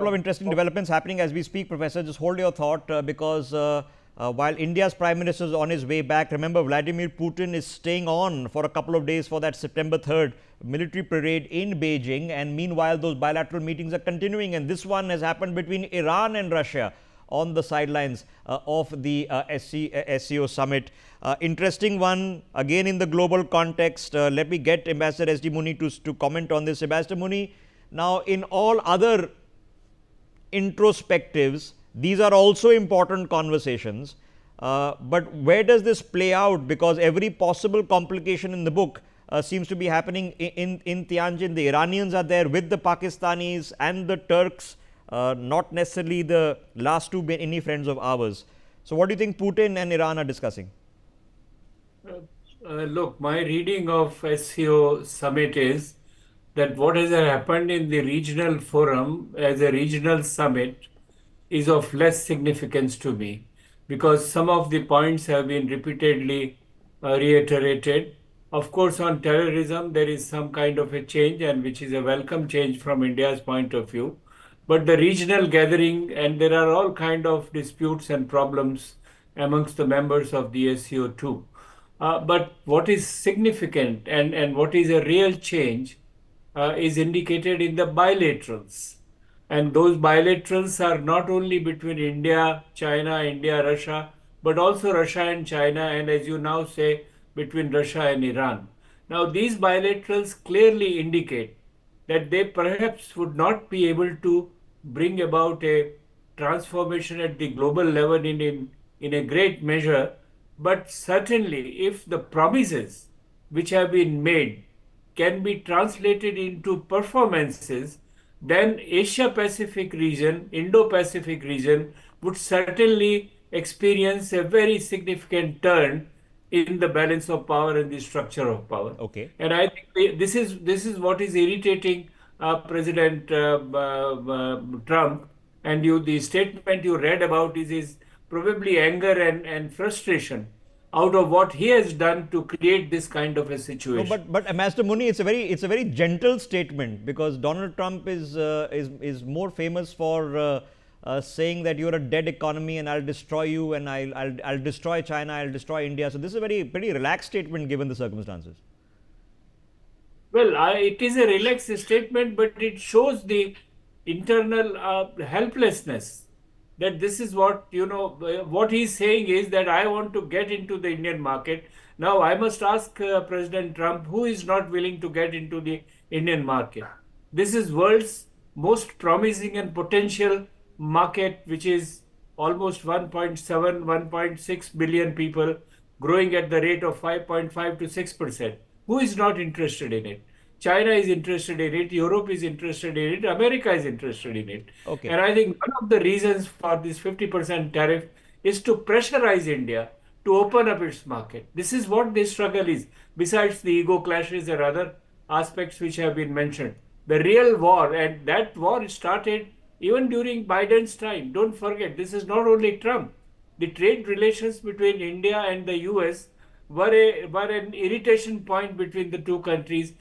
Of interesting developments happening as we speak, Professor. Just hold your thought because while India's Prime Minister is on his way back, remember Vladimir Putin is staying on for a couple of days for that September 3rd military parade in Beijing, and meanwhile those bilateral meetings are continuing, and this one has happened between Iran and Russia on the sidelines of the SCO Summit. Interesting one, again in the global context. Let me get Ambassador S.D. Muni to comment on this. Ambassador Muni, now in all other introspectives, these are also important conversations, but where does this play out? Because every possible complication in the book seems to be happening in Tianjin. The Iranians are there with the Pakistanis and the Turks, not necessarily the last two any friends of ours. So what do you think Putin and Iran are discussing? Look, my reading of SCO Summit is that what has happened in the regional forum as a regional summit is of less significance to me, because some of the points have been repeatedly reiterated. Of course, on terrorism, there is some kind of a change, and which is a welcome change from India's point of view. But the regional gathering, and there are all kind of disputes and problems amongst the members of the SCO too. But what is significant and what is a real change is indicated in the bilaterals. And those bilaterals are not only between India, China, India, Russia, but also Russia and China, and as you now say, between Russia and Iran. Now, these bilaterals clearly indicate that they perhaps would not be able to bring about a transformation at the global level in a great measure, but certainly if the promises which have been made can be translated into performances, then Asia-Pacific region, Indo-Pacific region would certainly experience a very significant turn in the balance of power and the structure of power. Okay. And I think this is what is irritating President Trump. And the statement you read about is probably anger and frustration out of what he has done to create this kind of a situation. No, but Ambassador Muni, it's a very gentle statement, because Donald Trump is more famous for saying that you're a dead economy and I'll destroy you, and I'll destroy China, I'll destroy India. So this is a pretty relaxed statement given the circumstances. Well, it is a relaxed statement, but it shows the internal helplessness. That this is what, what he's saying is that I want to get into the Indian market. Now, I must ask President Trump, who is not willing to get into the Indian market? This is world's most promising and potential market, which is almost 1.7, 1.6 billion people, growing at the rate of 5.5 to 6%. Who is not interested in it? China is interested in it, Europe is interested in it, America is interested in it. Okay. And I think one of the reasons for this 50% tariff is to pressurize India to open up its market. This is what this struggle is, besides the ego clashes and other aspects which have been mentioned. The real war, and that war started even during Biden's time. Don't forget, this is not only Trump. The trade relations between India and the US were an irritation point between the two countries.